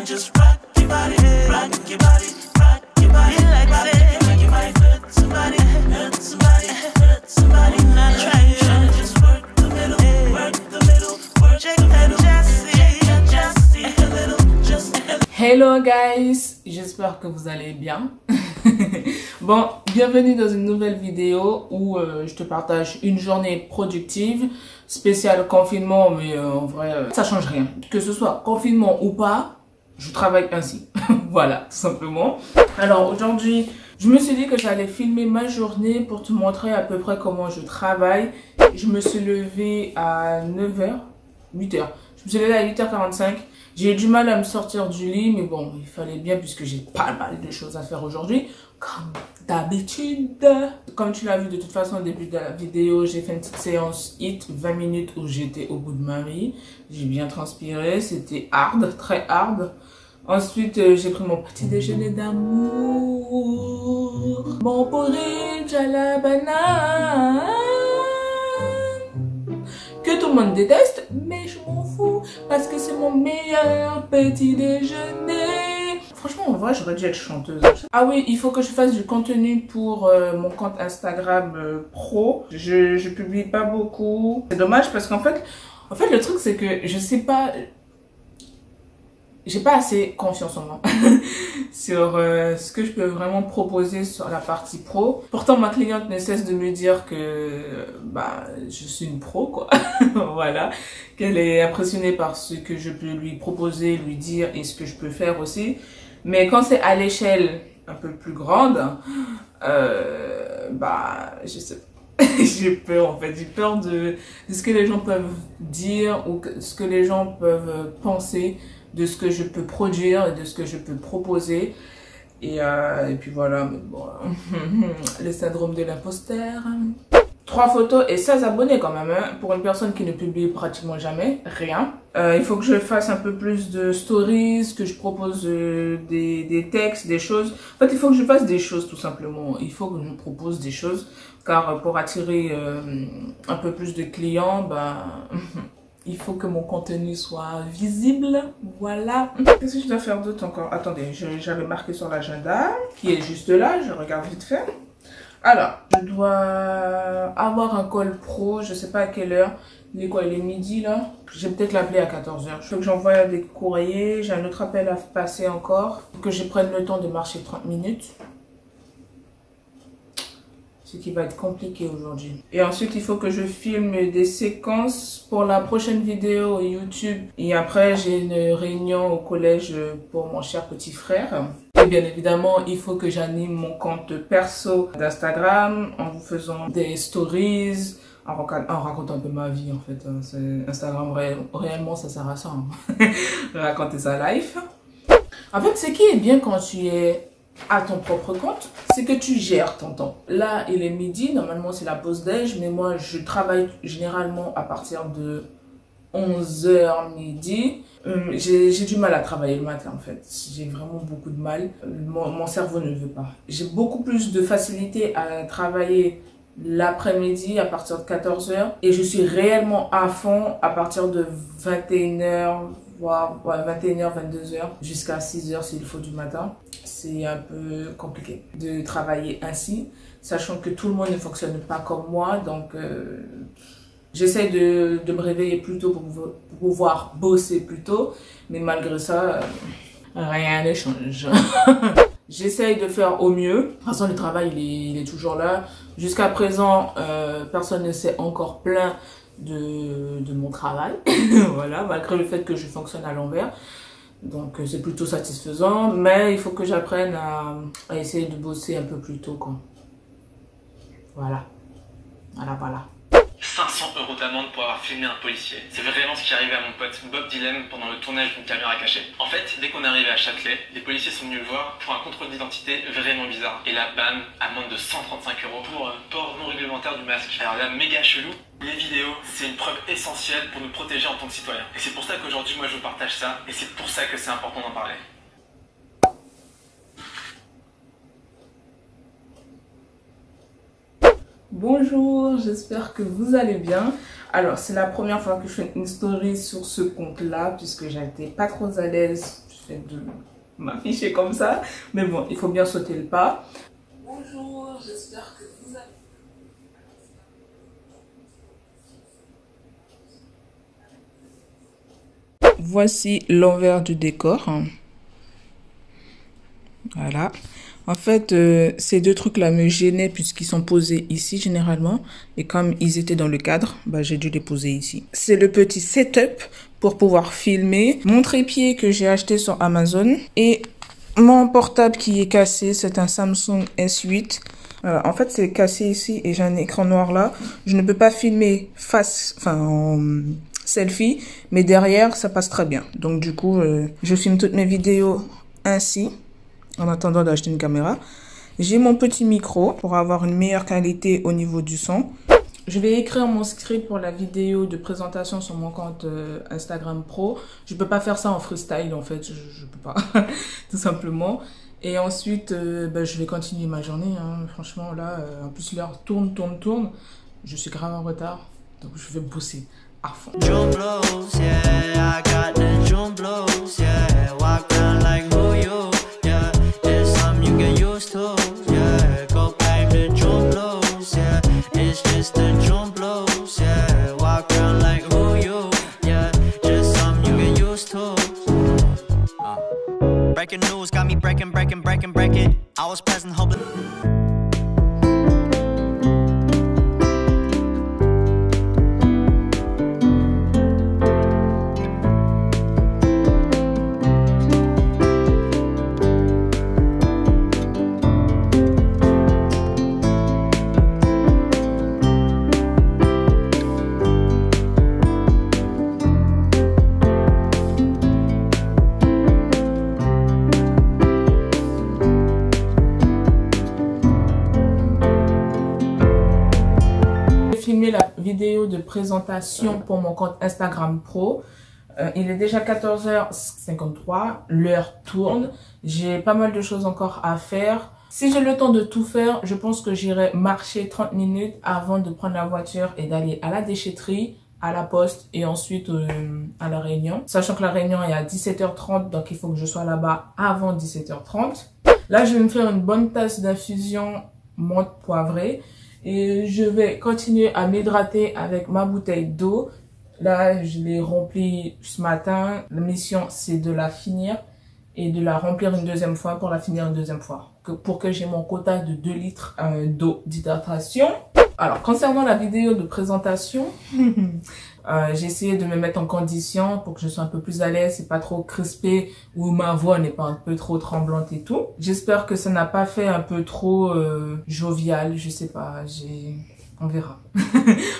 Just rock your body, rock your body, rock your body. Like you might hurt somebody, hurt somebody, hurt somebody. Not trying to just work the middle, work the middle, work the middle. Just a little, just a little. Hello guys, j'espère que vous allez bien. Bon, bienvenue dans une nouvelle vidéo où je te partage une journée productive spéciale confinement, mais en vrai ça change rien. Que ce soit confinement ou pas, je travaille ainsi. Voilà, tout simplement. Alors aujourd'hui, je me suis dit que j'allais filmer ma journée pour te montrer à peu près comment je travaille. Je me suis levée à 9h, 8h. Je me suis levée à 8h45. J'ai eu du mal à me sortir du lit, mais bon, il fallait bien puisque j'ai pas mal de choses à faire aujourd'hui. Comme d'habitude. Comme tu l'as vu de toute façon au début de la vidéo, j'ai fait une petite séance HIIT, 20 minutes où j'étais au bout de ma vie. J'ai bien transpiré, c'était hard, très hard. Ensuite, j'ai pris mon petit déjeuner d'amour. Mon porridge à la banane. Que tout le monde déteste, mais je m'en fous parce que c'est mon meilleur petit déjeuner. Franchement, en vrai, j'aurais dû être chanteuse. Ah oui, il faut que je fasse du contenu pour mon compte Instagram pro. Je publie pas beaucoup. C'est dommage parce qu'en fait, le truc c'est que je sais pas... J'ai pas assez confiance en moi sur ce que je peux vraiment proposer sur la partie pro. Pourtant, ma cliente ne cesse de me dire que bah, je suis une pro, quoi. Voilà. Qu'elle est impressionnée par ce que je peux lui proposer, lui dire et ce que je peux faire aussi. Mais quand c'est à l'échelle un peu plus grande, bah, je sais pas. J'ai peur en fait, j'ai peur de ce que les gens peuvent dire ou ce que les gens peuvent penser de ce que je peux produire et de ce que je peux proposer. Et puis voilà, mais bon, le syndrome de l'imposteur. 3 photos et 16 abonnés quand même, hein, pour une personne qui ne publie pratiquement jamais, rien. Il faut que je fasse un peu plus de stories, que je propose des textes, des choses. En fait, il faut que je fasse des choses tout simplement. Il faut que je propose des choses, car pour attirer un peu plus de clients, bah, il faut que mon contenu soit visible, voilà. Qu'est-ce que je dois faire d'autre encore? Attendez, j'avais marqué sur l'agenda, qui est juste là, je regarde vite fait. Alors, je dois avoir un call pro, je sais pas à quelle heure. Il est quoi? Il est midi là. Je vais peut-être l'appeler à 14h. Je veux que j'envoie des courriers, j'ai un autre appel à passer encore. Faut que je prenne le temps de marcher 30 minutes. Ce qui va être compliqué aujourd'hui. Et ensuite, il faut que je filme des séquences pour la prochaine vidéo YouTube. Et après, j'ai une réunion au collège pour mon cher petit frère. Et bien évidemment, il faut que j'anime mon compte perso d'Instagram en vous faisant des stories, en racontant un peu ma vie en fait. Instagram, réellement, ça sert à ça. Hein. Raconter sa life. En fait, ce qui est bien quand tu es à ton propre compte, c'est que tu gères ton temps. Là, il est midi, normalement c'est la pause déj, mais moi je travaille généralement à partir de 11h midi. J'ai du mal à travailler le matin en fait, j'ai vraiment beaucoup de mal, mon cerveau ne veut pas. J'ai beaucoup plus de facilité à travailler l'après-midi à partir de 14h et je suis réellement à fond à partir de 21h, voire 21h, 22h jusqu'à 6h s'il faut du matin. C'est un peu compliqué de travailler ainsi, sachant que tout le monde ne fonctionne pas comme moi, donc j'essaie de me réveiller plus tôt pour pouvoir bosser plus tôt, mais malgré ça, rien ne change. J'essaye de faire au mieux. De toute façon, le travail, il est toujours là. Jusqu'à présent, personne ne s'est encore plaint de mon travail. Voilà, malgré le fait que je fonctionne à l'envers. Donc, c'est plutôt satisfaisant. Mais il faut que j'apprenne à essayer de bosser un peu plus tôt, quoi. Voilà. Voilà. 500 € d'amende pour avoir filmé un policier. C'est vraiment ce qui est arrivé à mon pote Bob Dylan pendant le tournage d'une caméra cachée. En fait, dès qu'on est arrivé à Châtelet, les policiers sont venus le voir pour un contrôle d'identité vraiment bizarre. Et là, bam, amende de 135 € pour port non réglementaire du masque. Alors là, méga chelou. Les vidéos, c'est une preuve essentielle pour nous protéger en tant que citoyens. Et c'est pour ça qu'aujourd'hui, moi, je vous partage ça. Et c'est pour ça que c'est important d'en parler. Bonjour, j'espère que vous allez bien. Alors, c'est la première fois que je fais une story sur ce compte-là, puisque j'étais pas trop à l'aise de m'afficher comme ça. Mais bon, il faut bien sauter le pas. Bonjour, j'espère que vous allez bien. Voici l'envers du décor. Voilà. En fait, ces deux trucs-là me gênaient puisqu'ils sont posés ici généralement. Et comme ils étaient dans le cadre, bah, j'ai dû les poser ici. C'est le petit setup pour pouvoir filmer. Mon trépied que j'ai acheté sur Amazon. Et mon portable qui est cassé, c'est un Samsung S8. Voilà, en fait, c'est cassé ici et j'ai un écran noir là. Je ne peux pas filmer en selfie, mais derrière, ça passe très bien. Donc du coup, je filme toutes mes vidéos ainsi. En attendant d'acheter une caméra. J'ai mon petit micro pour avoir une meilleure qualité au niveau du son. Je vais écrire mon script pour la vidéo de présentation sur mon compte Instagram Pro. Je peux pas faire ça en freestyle en fait, je peux pas, tout simplement. Et ensuite, je vais continuer ma journée. Hein. Franchement là, en plus l'heure tourne. Je suis grave en retard, donc je vais bosser à fond. June blows, yeah, I got the June blows, yeah, walk around like who you. Yeah, go back to June blows, yeah, it's just the June blows, yeah, walk around like who you, yeah, just something you get used to. Breaking news got me breaking, I was present hoping. La vidéo de présentation pour mon compte Instagram Pro. Il est déjà 14h53, l'heure tourne. J'ai pas mal de choses encore à faire. Si j'ai le temps de tout faire, je pense que j'irai marcher 30 minutes avant de prendre la voiture et d'aller à la déchetterie, à la poste et ensuite à la réunion. Sachant que la réunion est à 17h30, donc il faut que je sois là-bas avant 17h30. Là, je vais me faire une bonne tasse d'infusion menthe poivrée. Et je vais continuer à m'hydrater avec ma bouteille d'eau. Là, je l'ai remplie ce matin. La mission, c'est de la finir et de la remplir une deuxième fois pour la finir une deuxième fois. Pour que j'ai mon quota de 2 litres d'eau d'hydratation. Alors, concernant la vidéo de présentation, j'ai essayé de me mettre en condition pour que je sois un peu plus à l'aise et pas trop crispée ou ma voix n'est pas un peu trop tremblante et tout. J'espère que ça n'a pas fait un peu trop jovial, je sais pas, on verra.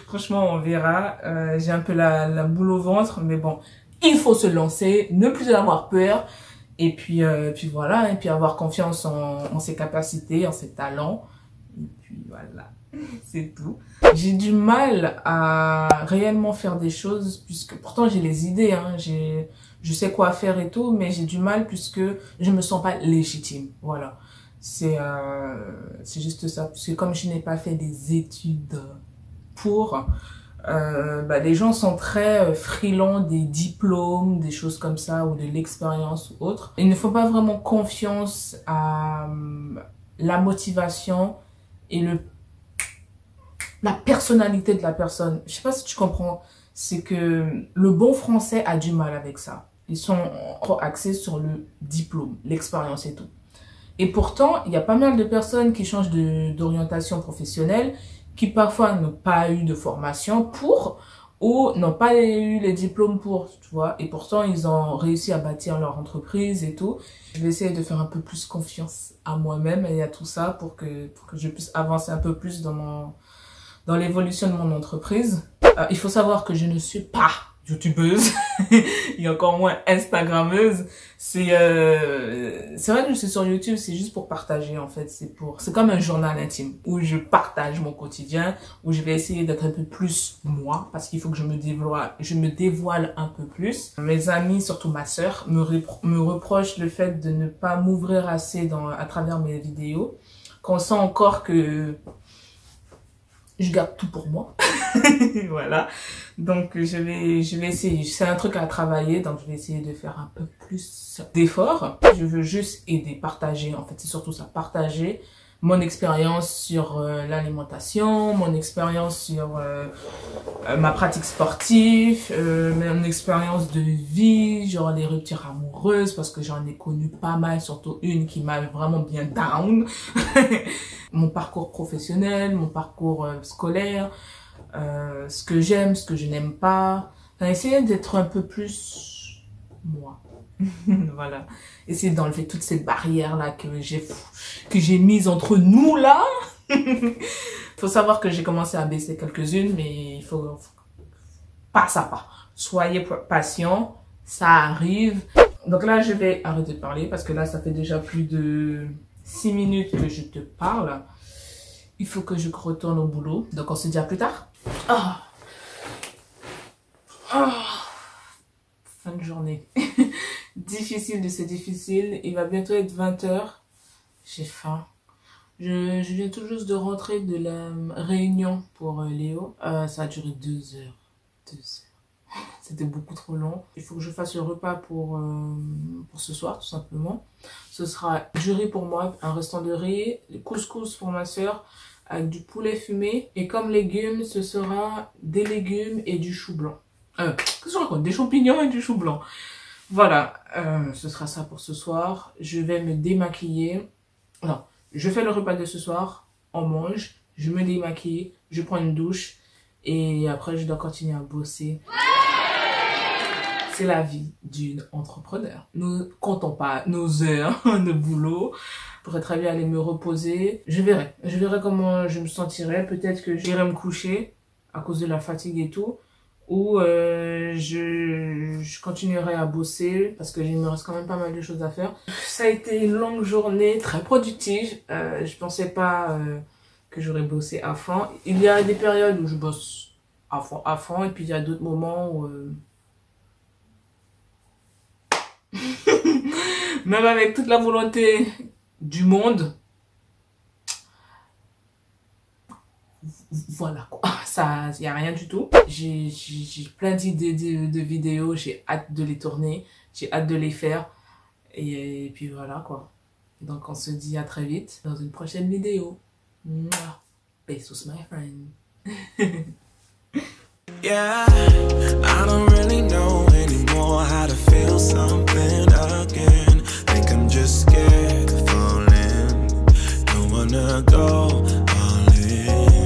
Franchement, on verra. J'ai un peu la boule au ventre, mais bon, il faut se lancer, ne plus avoir peur et puis voilà, et puis avoir confiance en ses capacités, en ses talents. Et puis voilà. C'est tout. J'ai du mal à réellement faire des choses puisque pourtant j'ai les idées, hein, je sais quoi faire et tout, mais j'ai du mal puisque je me sens pas légitime. Voilà. C'est juste ça. Parce que comme je n'ai pas fait des études pour, les gens sont très frilants des diplômes, des choses comme ça, ou de l'expérience ou autre. Ils ne font pas vraiment confiance à la motivation et la personnalité de la personne. Je sais pas si tu comprends. C'est que le bon français a du mal avec ça. Ils sont trop axés sur le diplôme, l'expérience et tout. Et pourtant, il y a pas mal de personnes qui changent d'orientation professionnelle, qui parfois n'ont pas eu de formation pour, ou n'ont pas eu les diplômes pour, tu vois. Et pourtant, ils ont réussi à bâtir leur entreprise et tout. Je vais essayer de faire un peu plus confiance à moi-même et à tout ça pour que je puisse avancer un peu plus dans l'évolution de mon entreprise. Il faut savoir que je ne suis pas youtubeuse et encore moins instagrammeuse. C'est vrai que je suis sur YouTube, c'est juste pour partager en fait. C'est comme un journal intime où je partage mon quotidien, où je vais essayer d'être un peu plus moi parce qu'il faut que je me dévoile un peu plus. Mes amis, surtout ma sœur, me reprochent le fait de ne pas m'ouvrir assez à travers mes vidéos. Qu'on sent encore que je garde tout pour moi. Voilà. Donc, je vais essayer. C'est un truc à travailler, donc je vais essayer de faire un peu plus d'efforts. Je veux juste aider, partager. En fait, c'est surtout ça, partager mon expérience sur l'alimentation, mon expérience sur ma pratique sportive, mon expérience de vie, genre les ruptures amoureuses, parce que j'en ai connu pas mal, surtout une qui m'a vraiment bien down. Mon parcours professionnel, mon parcours scolaire, ce que j'aime, ce que je n'aime pas. Enfin, essayer d'être un peu plus moi. Voilà. Essayer d'enlever toutes ces barrières-là que j'ai mises entre nous, là. Faut savoir que j'ai commencé à baisser quelques-unes, mais il faut pas ça pas. Soyez patient, ça arrive. Donc là, je vais arrêter de parler parce que là, ça fait déjà plus de 6 minutes que je te parle. Il faut que je retourne au boulot. Donc, on se dit à plus tard. Fin de journée. Difficile de c'est difficile. Il va bientôt être 20h. J'ai faim. Je viens tout juste de rentrer de la réunion pour Léo. Ça a duré 2 heures. 2 heures. C'était beaucoup trop long. Il faut que je fasse le repas pour ce soir, tout simplement. Ce sera du riz pour moi, un restant de riz, le couscous pour ma soeur, avec du poulet fumé. Et comme légumes, ce sera des légumes et du chou blanc. Qu'est-ce que je raconte? Des champignons et du chou blanc. Voilà, ce sera ça pour ce soir. Je vais me démaquiller. Non, je fais le repas de ce soir, on mange, je me démaquille, je prends une douche et après je dois continuer à bosser. C'est la vie d'une entrepreneur. Nous comptons pas nos heures de boulot. Je pourrais très bien aller me reposer. Je verrai comment je me sentirai. Peut-être que j'irai me coucher à cause de la fatigue et tout. Ou je continuerai à bosser parce que il me reste quand même pas mal de choses à faire. Ça a été une longue journée, très productive. Je pensais pas que j'aurais bossé à fond. Il y a des périodes où je bosse à fond et puis il y a d'autres moments où... Même avec toute la volonté du monde, voilà quoi, ça, y a rien du tout. J'ai plein d'idées de vidéos, j'ai hâte de les tourner, j'ai hâte de les faire et puis voilà quoi. Donc on se dit à très vite dans une prochaine vidéo. Mouah. Besos my friend. Yeah, I don't really know anymore how to feel something again. Think I'm just scared of falling. Don't wanna go all in.